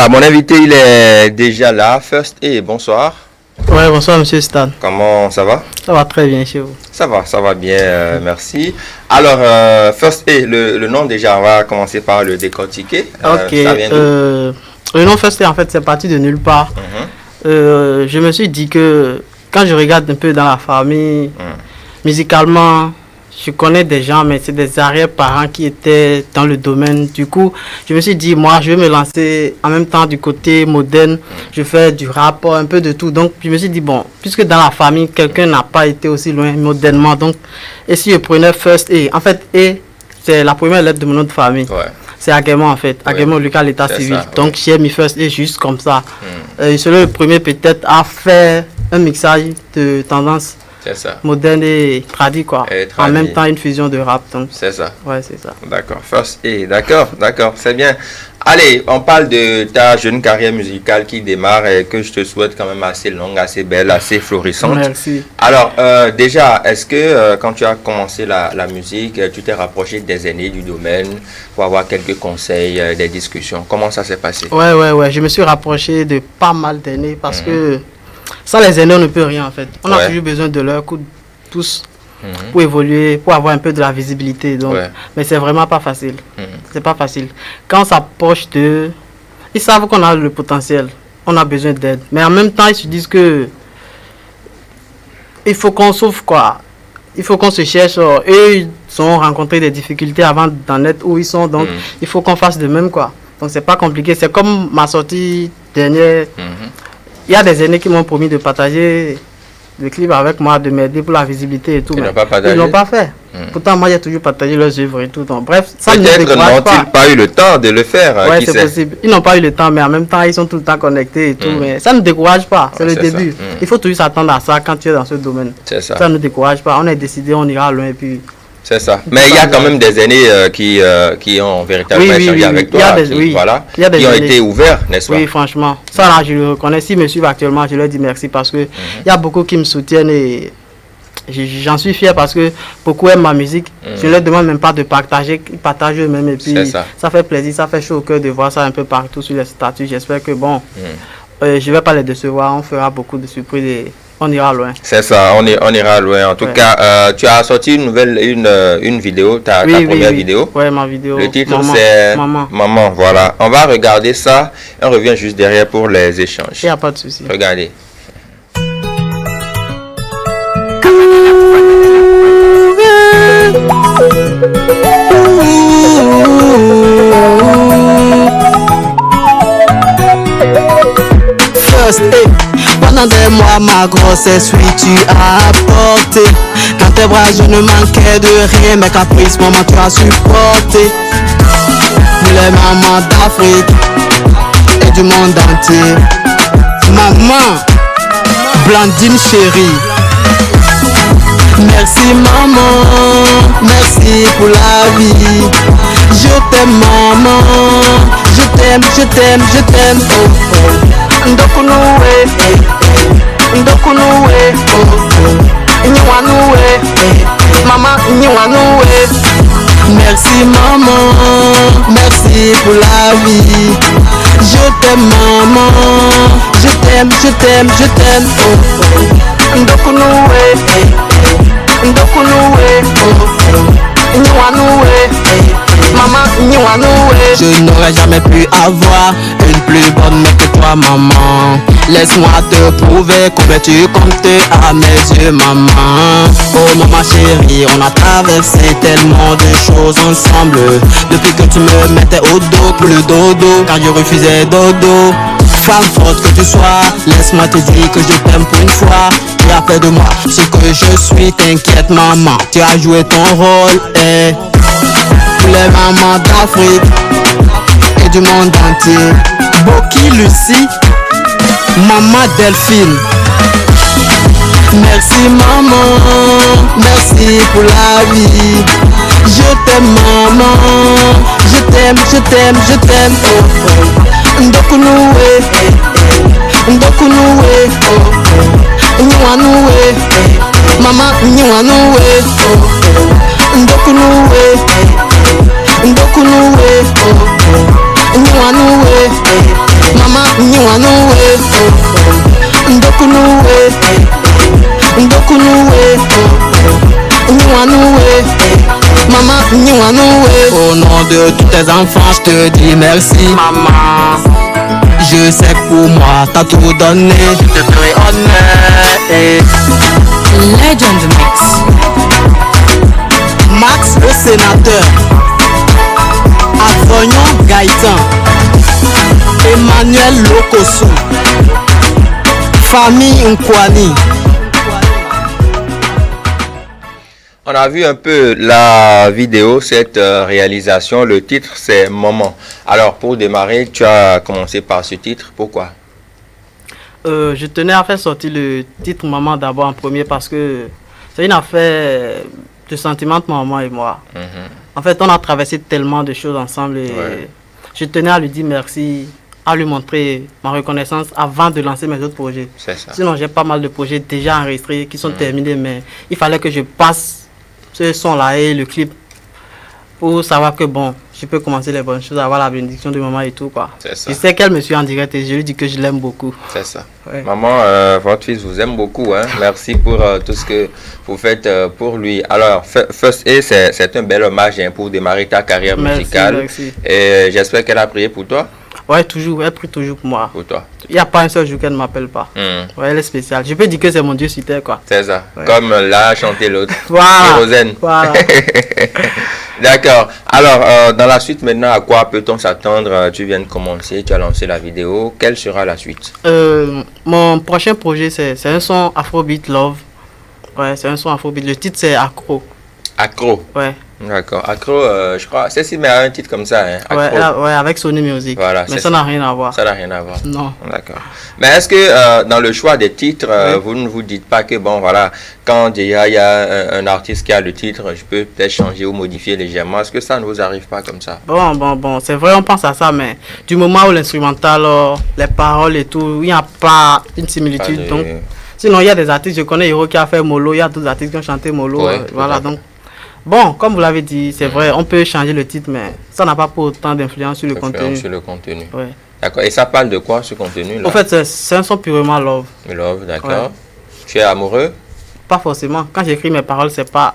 Voilà, mon invité, il est déjà là. First A, bonsoir. Ouais, bonsoir Monsieur Stan. Comment ça va? Ça va très bien chez vous. Ça va bien, merci. Alors, First A, le nom déjà, on va commencer par le décortiquer. Ok, Ça vient d'où? le nom First A, en fait, c'est parti de nulle part. Je me suis dit que quand je regarde un peu dans la famille, musicalement, je connais des gens, mais c'est des arrière-parents qui étaient dans le domaine. Du coup, je me suis dit, moi, je vais me lancer en même temps du côté moderne. Je fais du rap, un peu de tout. Donc, je me suis dit, bon, puisque dans la famille, quelqu'un n'a pas été aussi loin modernement. Donc, et si je prenais First A, en fait, A, c'est la première lettre de mon nom de famille. Ouais. C'est Aguemo, en fait. Aguemo, Lucas, l'état civil. Ça, donc, j'ai mis First A juste comme ça. Celui le premier, peut-être, a fait un mixage de tendance. C'est ça. Moderne et tradit, quoi. En même temps, une fusion de rap. C'est ça. Ouais, c'est ça. D'accord. First A, d'accord, c'est bien. Allez, on parle de ta jeune carrière musicale qui démarre et que je te souhaite quand même assez longue, assez belle, assez florissante. Merci. Alors, déjà, est-ce que quand tu as commencé la musique, tu t'es rapproché des aînés du domaine pour avoir quelques conseils, des discussions? Comment ça s'est passé? Ouais. Je me suis rapproché de pas mal d'aînés parce que sans les aînés, on ne peut rien en fait. On a toujours besoin de leur coup de pouce pour évoluer, pour avoir un peu de la visibilité. Donc, mais c'est vraiment pas facile. C'est pas facile. Quand on s'approche d'eux, ils savent qu'on a le potentiel. On a besoin d'aide. Mais en même temps, ils se disent que il faut qu'on souffre quoi. Il faut qu'on se cherche. Eux, ils ont rencontré des difficultés avant d'en être où ils sont. Donc, il faut qu'on fasse de même quoi. Donc, c'est pas compliqué. C'est comme ma sortie dernière. Il y a des aînés qui m'ont promis de partager le clip avec moi, de m'aider pour la visibilité et tout. Ils n'ont pas partagé. Ils l'ont pas fait. Pourtant, moi, j'ai toujours partagé leurs œuvres et tout. Donc, bref, ça ne peut-être décourage pas. n'ont-ils pas eu le temps de le faire. Ouais, c'est possible. Ils n'ont pas eu le temps, mais en même temps, ils sont tout le temps connectés et tout. Mais ça ne décourage pas. C'est le début. Il faut toujours s'attendre à ça quand tu es dans ce domaine. C'est ça. Ça ne décourage pas. On est décidé, on ira loin et puis. C'est ça. Mais il y a quand même des aînés qui ont véritablement échangé avec toi, qui ont été ouverts, n'est-ce pas? Oui, franchement. Ça, là, je le reconnais. S'ils me suivent actuellement, je leur dis merci parce que il y a beaucoup qui me soutiennent et j'en suis fier parce que beaucoup aiment ma musique. Je ne leur demande même pas de partager. Ils partagent eux-mêmes et puis ça fait plaisir, ça fait chaud au cœur de voir ça un peu partout sur les statuts. J'espère que bon, je ne vais pas les décevoir. On fera beaucoup de surprises et on ira loin. C'est ça, on ira loin. En tout cas, tu as sorti une vidéo, ta première vidéo. Oui, ma vidéo. Le titre c'est Maman. Voilà. On va regarder ça et on revient juste derrière pour les échanges. Il n'y a pas de souci. Regardez. Pendant des mois ma grossesse, oui tu as apporté. Dans tes bras je ne manquais de rien, mes caprices maman tu as supporté. Nous les mamans d'Afrique et du monde entier. Maman, Blandine chérie. Merci maman, merci pour la vie. Je t'aime maman, je t'aime, je t'aime, je t'aime. Oh, oh. Ndokunuwe, ndokunuwe, nyiwanuwe, maman nyiwanuwe. Merci maman, merci pour la vie. Je t'aime maman, je t'aime, je t'aime, je t'aime. Oh, oh. Ndokunuwe, ndokunuwe, nyiwanuwe, maman nyiwanuwe. Je n'aurais jamais pu avoir une plus bonne mère que toi maman. Laisse-moi te prouver combien tu comptes à mes yeux maman. Oh maman chérie, on a traversé tellement de choses ensemble. Depuis que tu me mettais au dos pour le dodo, car je refusais dodo. Femme forte que tu sois, laisse-moi te dire que je t'aime pour une fois. Tu as fait de moi ce que je suis, t'inquiète maman, tu as joué ton rôle. Pour les mamans d'Afrique et du monde entier. Boki Lucie, maman Delphine. Merci maman, merci pour la vie. Je t'aime maman, je t'aime, je t'aime, je t'aime. Oh, oh. Ndokunuwe, ndokunuwe, oh, oh. Nyiwanuwe, maman nyiwanuwe, oh, oh. Ndokunuwe, ndokunuwe, oh, oh. Nyiwanuwe, Maman, au nom de tous tes enfants, je te dis merci. Maman, je sais que pour moi, t'as tout donné. Je te ferai honneur. Legend Mix. Max le sénateur, Avognon Gaëtan, Emmanuel Lokosu, famille Nkwani. On a vu un peu la vidéo, cette réalisation. Le titre, c'est Maman. Alors, pour démarrer, tu as commencé par ce titre. Pourquoi? Je tenais à faire sortir le titre Maman d'abord en premier parce que c'est une affaire de sentiments entre maman et moi. En fait, on a traversé tellement de choses ensemble et je tenais à lui dire merci, à lui montrer ma reconnaissance avant de lancer mes autres projets. C'est ça. Sinon, j'ai pas mal de projets déjà enregistrés qui sont terminés, mais il fallait que je passe ce son-là et le clip pour savoir que bon, je peux commencer les bonnes choses, avoir la bénédiction de maman et tout quoi. C'est ça. Je sais qu'elle me suit en direct et je lui dis que je l'aime beaucoup. C'est ça. Ouais. Maman, votre fils vous aime beaucoup. Hein? Merci pour tout ce que vous faites pour lui. Alors, First A, c'est un bel hommage hein, pour démarrer ta carrière musicale. Merci. Et j'espère qu'elle a prié pour toi. Ouais, toujours. Elle prie toujours pour moi. Pour toi. Il n'y a pas un seul jour qu'elle ne m'appelle pas. Ouais, elle est spéciale. Je peux dire que c'est mon Dieu sur terre, quoi. C'est ça. Ouais. Comme là a chanté l'autre. Voilà. Kérosène. Voilà. D'accord. Alors, dans la suite maintenant, à quoi peut-on s'attendre? Tu viens de commencer, tu as lancé la vidéo. Quelle sera la suite? Mon prochain projet, c'est un son Afrobeat Love. Ouais, c'est un son Afrobeat. Le titre, c'est Accro. Accro. Ouais. D'accord. Accro, je crois. Cécile met un titre comme ça. Hein? Accro. Ouais, avec Sony Music. Voilà, mais ça n'a rien à voir. Ça n'a rien à voir. Non. D'accord. Mais est-ce que dans le choix des titres, vous ne vous dites pas que, bon, voilà, quand déjà il y a un artiste qui a le titre, je peux peut-être changer ou modifier légèrement. Est-ce que ça ne vous arrive pas comme ça? Bon, c'est vrai, on pense à ça, mais du moment où l'instrumental, les paroles et tout, il n'y a pas une similitude. Donc, sinon, il y a des artistes, je connais Hiro qui a fait Molo, il y a d'autres artistes qui ont chanté Molo. Ouais, voilà, donc. Bon, comme vous l'avez dit, c'est vrai, on peut changer le titre, mais ça n'a pas pour autant d'influence sur le contenu. Sur le contenu. Ouais. D'accord. Et ça parle de quoi, ce contenu-là? En fait, c'est un son purement love. Love, d'accord. Ouais. Tu es amoureux? Pas forcément. Quand j'écris mes paroles, c'est pas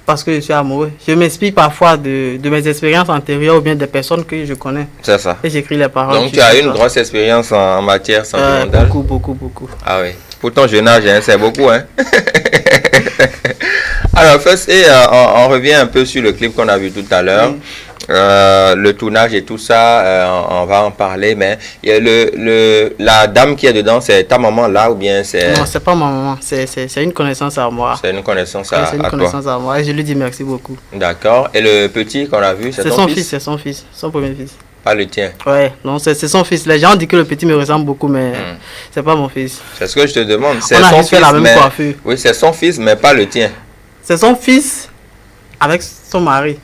parce que je suis amoureux. Je m'inspire parfois de mes expériences antérieures ou bien des personnes que je connais. C'est ça. Et j'écris les paroles. Donc, tu as une grosse expérience en matière sentimentale? Beaucoup. Ah oui. Pour ton jeune âge, hein, c'est beaucoup, hein? Alors, First A, on revient un peu sur le clip qu'on a vu tout à l'heure. Le tournage et tout ça, on va en parler, mais il y a la dame qui est dedans, c'est ta maman là ou bien c'est... Non, c'est pas ma maman, c'est une connaissance à moi. C'est une connaissance c'est une connaissance à moi et je lui dis merci beaucoup. D'accord. Et le petit qu'on a vu, c'est ton fils? C'est son fils, son premier fils. Pas le tien? Ouais, non, c'est son fils. Les gens disent que le petit me ressemble beaucoup, mais c'est pas mon fils. C'est ce que je te demande. C'est On a son juste fait fils, la même coiffure. Oui, c'est son fils, mais pas le tien. C'est son fils avec son mari.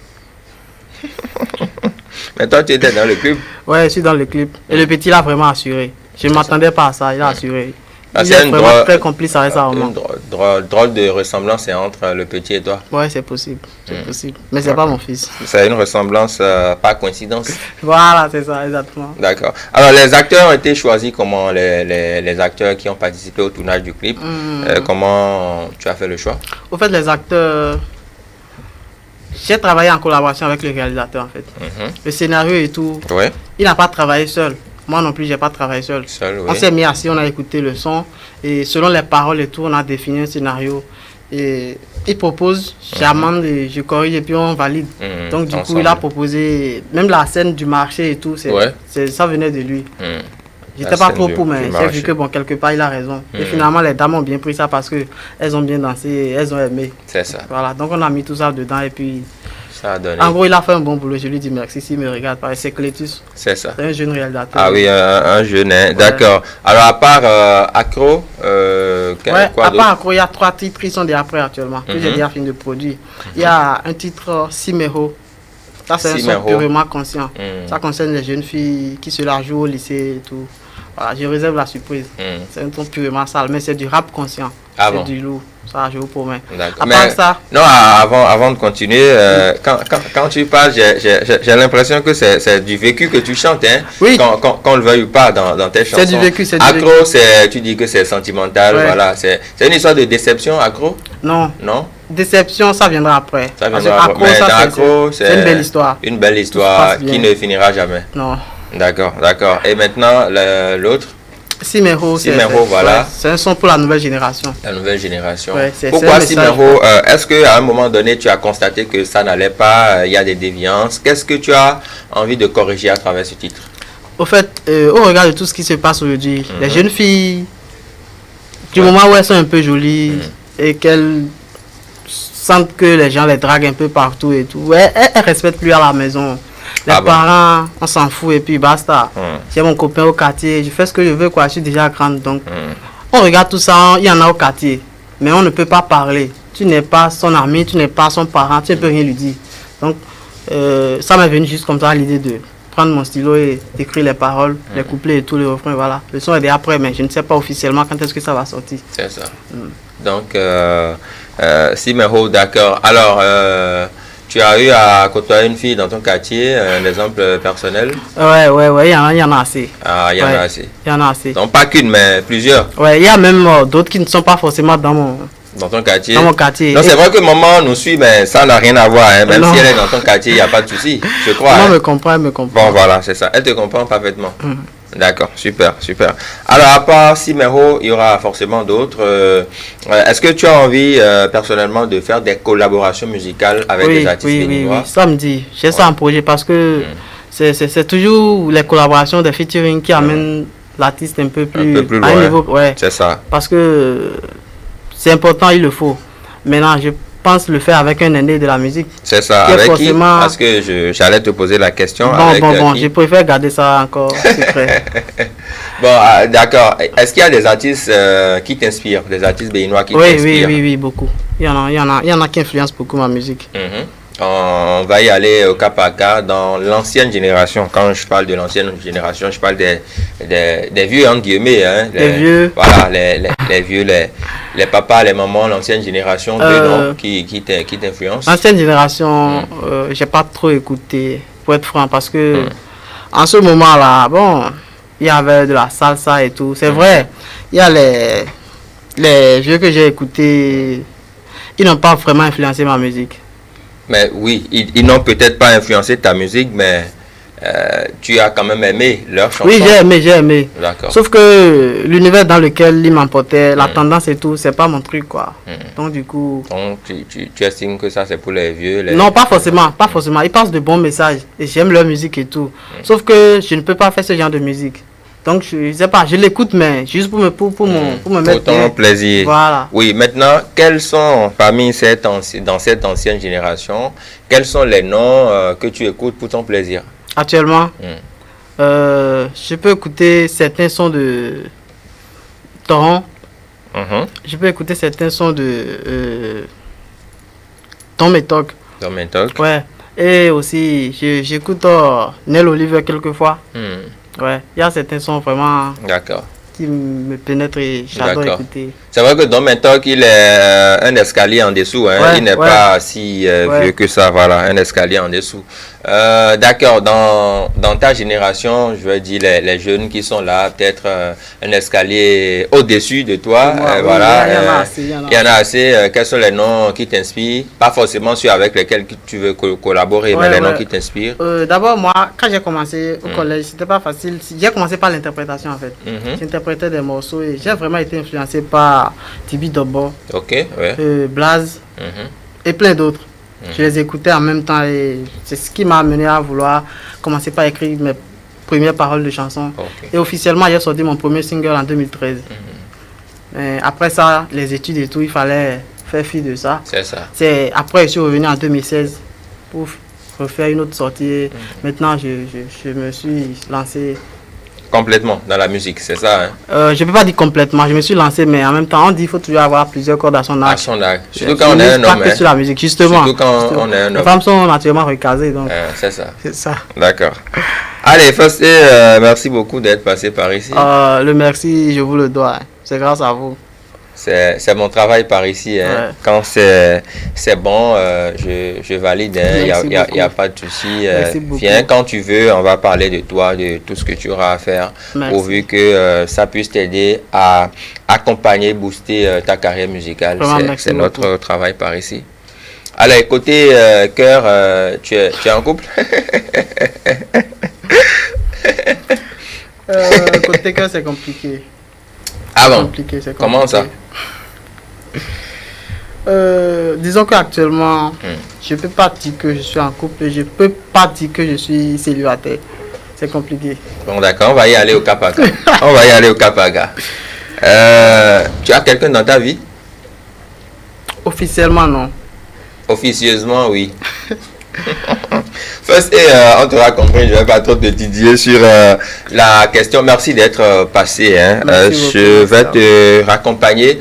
Mais toi, tu étais dans le clip? Ouais, je suis dans le clip. Et le petit, il a vraiment assuré. Je ne m'attendais pas à ça, il a assuré. Ah, Il est vraiment très complice avec sa maman. Une drôle de ressemblance entre le petit et toi. Ouais, c'est possible. C'est possible. Mais c'est pas mon fils. C'est une ressemblance, pas coïncidence. Voilà, c'est ça, exactement. D'accord. Alors, les acteurs ont été choisis comment? Les acteurs qui ont participé au tournage du clip. Comment tu as fait le choix? Au fait, les acteurs... J'ai travaillé en collaboration avec le réalisateur, en fait. Le scénario et tout. Ouais. Il n'a pas travaillé seul. Moi non plus, j'ai pas travaillé seul. Oui. On s'est mis assis, on a écouté le son. Et selon les paroles et tout, on a défini un scénario. Et il propose, j'amende, je corrige et puis on valide. Donc du coup, il a proposé, même la scène du marché et tout, ça venait de lui. J'étais pas trop pour, mais j'ai vu que bon, quelque part, il a raison. Et finalement, les dames ont bien pris ça parce qu'elles ont bien dansé et elles ont aimé. C'est ça. Voilà, donc on a mis tout ça dedans et puis... Ça a donné. En gros, il a fait un bon boulot. Je lui dis merci s'il me regarde. C'est Clétus. C'est ça. C'est un jeune réalisateur. Ah oui, un jeune, hein. Ouais. D'accord. Alors, à part Accro, quoi à part Accro, il y a 3 titres qui sont déjà prêts actuellement, que j'ai déjà fini de produire. Il y a un titre Simero. Ça, c'est un son purement conscient. Ça concerne les jeunes filles qui se la jouent au lycée et tout. Voilà, je réserve la surprise. C'est un ton purement sale, mais c'est du rap conscient. Ah c'est bon? du lourd. Ça, je vous promets. À part ça... Non, avant de continuer, quand tu parles, j'ai l'impression que c'est du vécu que tu chantes, hein? Oui. Qu'on le veuille ou pas dans tes chansons. C'est du vécu, c'est du Accro, tu dis que c'est sentimental, voilà. C'est une histoire de déception, Accro? Non. Non? déception, ça viendra après. Ça Parce viendra que après. Mais dans Accro, c'est une belle histoire. Une belle Tout se histoire passe bien. qui ne finira jamais. Non. D'accord, d'accord. Et maintenant, l'autre, Simero, voilà. Ouais, c'est un son pour la nouvelle génération. La nouvelle génération. Ouais, Pourquoi c'est un message. Simero? Est-ce qu'à un moment donné, tu as constaté que ça n'allait pas, il y a des déviances? Qu'est-ce que tu as envie de corriger à travers ce titre? Au fait, au regard de tout ce qui se passe aujourd'hui, les jeunes filles, du moment où elles sont un peu jolies et qu'elles sentent que les gens les draguent un peu partout et tout, elles respectent plus à la maison. Les parents, on s'en fout et puis basta. J'ai mon copain au quartier, je fais ce que je veux, quoi. Je suis déjà grande. Donc, on regarde tout ça, il y en a au quartier. Mais on ne peut pas parler. Tu n'es pas son ami, tu n'es pas son parent, tu ne peux rien lui dire. Donc, ça m'est venu juste comme ça l'idée de prendre mon stylo et d'écrire les paroles, les couplets et tous les refrains. Voilà. Le son est déjà prêt, mais je ne sais pas officiellement quand est-ce que ça va sortir. C'est ça. Donc, Simero, d'accord. Alors, tu as eu à côtoyer une fille dans ton quartier, un exemple personnel? Ouais, il y en a assez. Ah, il y en a assez. Il y en a assez. Donc, pas qu'une, mais plusieurs. Ouais, il y a même d'autres qui ne sont pas forcément dans ton quartier? Dans mon quartier. Non, c'est vrai que maman nous suit, mais ça n'a rien à voir. Hein. Même si elle est dans ton quartier, il n'y a pas de souci, je crois. Elle hein. me comprend, elle me comprend. Bon, voilà, c'est ça. Elle te comprend parfaitement. D'accord, super, super. Alors, à part Simero, il y aura forcément d'autres. Est-ce que tu as envie, personnellement, de faire des collaborations musicales avec des artistes béninois? Oui, samedi. J'ai ça en projet parce que c'est toujours les collaborations, des featuring qui amènent l'artiste un peu plus loin. À un niveau, ouais. C'est ça. Parce que c'est important, il le faut. Maintenant, je pense le faire avec un aîné de la musique. C'est ça, avec forcément... qui? Parce que j'allais te poser la question. Bon, je préfère garder ça encore secret. Bon, d'accord. Est-ce qu'il y a des artistes qui t'inspirent, des artistes béninois qui t'inspirent? Oui, beaucoup. Il y en a qui influencent beaucoup ma musique. On va y aller au cas par cas dans l'ancienne génération. Quand je parle de l'ancienne génération, je parle des vieux, entre guillemets. Hein, les vieux. Voilà, les vieux, les papas, les mamans, l'ancienne génération qui t'influencent. L'ancienne génération, j'ai pas trop écouté, pour être franc, parce que en ce moment-là, bon, il y avait de la salsa et tout. C'est vrai, il y a les vieux que j'ai écoutés, ils n'ont pas vraiment influencé ma musique. Mais oui, ils n'ont peut-être pas influencé ta musique, mais tu as quand même aimé leur chanson. Oui, j'ai aimé. D'accord. Sauf que l'univers dans lequel ils m'emportaient, la tendance et tout, c'est pas mon truc, quoi. Donc, du coup... Donc, tu estimes que ça, c'est pour les vieux? Non, pas forcément. Ils passent de bons messages et j'aime leur musique et tout. Sauf que je ne peux pas faire ce genre de musique. Donc, je sais pas, je l'écoute, mais juste pour me mettre pour ton plaisir. Voilà. Oui, maintenant, quels sont, parmi dans cette ancienne génération, quels sont les noms que tu écoutes pour ton plaisir? Actuellement, je peux écouter certains sons de Toron. Je peux écouter certains sons de Tom et Toc. Tom et Toc. Ouais. Et aussi, j'écoute Nel Oliver quelquefois. Ouais, il y a certains sons vraiment qui me pénètrent et j'adore écouter. C'est vrai que dans Mentoc, il est un escalier en dessous. Hein. Il n'est pas si vieux que ça. Voilà, un escalier en dessous. D'accord, dans ta génération, je veux dire les jeunes qui sont là, peut-être un escalier au-dessus de toi. Voilà, il y en a assez. Quels sont les noms qui t'inspirent? Pas forcément ceux avec lesquels tu veux collaborer, mais les noms qui t'inspirent. D'abord, moi, quand j'ai commencé au collège, c'était pas facile. J'ai commencé par l'interprétation en fait. J'interprétais des morceaux et j'ai vraiment été influencé par Tibi Dobo, Blaze et plein d'autres. Je les écoutais en même temps et c'est ce qui m'a amené à vouloir commencer par écrire mes premières paroles de chansons. Et officiellement, j'ai sorti mon premier single en 2013. Mais après ça, les études et tout, il fallait faire fi de ça. C'est ça. Après, je suis revenu en 2016 pour refaire une autre sortie. Maintenant, je me suis lancé complètement dans la musique, c'est ça, hein? Je ne peux pas dire complètement, je me suis lancé, mais en même temps, on dit qu'il faut toujours avoir plusieurs cordes à son arc. À son arc. Surtout quand on est un homme. Pas que sur la musique, justement. Surtout quand on est un homme. Les femmes sont naturellement recasées, donc. C'est ça. C'est ça. D'accord. Allez, Fausté, merci beaucoup d'être passé par ici. Le merci, je vous le dois. C'est grâce à vous. C'est mon travail par ici. Hein. Ouais. Quand c'est bon, je valide. Il n'y a pas de souci. Viens quand tu veux. On va parler de toi, de tout ce que tu auras à faire. Merci. Pourvu que ça puisse t'aider à accompagner, booster ta carrière musicale. C'est notre travail par ici. Allez, côté cœur, tu es en couple? Côté cœur, c'est compliqué. Ah bon? Compliqué, c'est compliqué. Comment ça? Disons qu'actuellement, je ne peux pas dire que je suis en couple et je ne peux pas dire que je suis célibataire. C'est compliqué. Bon, d'accord, on va y aller au Capaga. On va y aller au Capaga. Tu as quelqu'un dans ta vie? Officiellement, non. Officieusement, oui. First, on t'aura compris, je ne vais pas trop te titiller sur la question. Merci d'être passé. Hein. Je vais te raccompagner,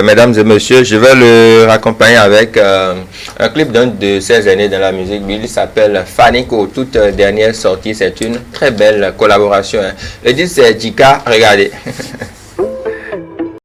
mesdames et messieurs, je vais le raccompagner avec un clip d'un de ses aînés dans la musique. Il s'appelle Fanico, toute dernière sortie. C'est une très belle collaboration. Hein. Le disque c'est Jika, regardez.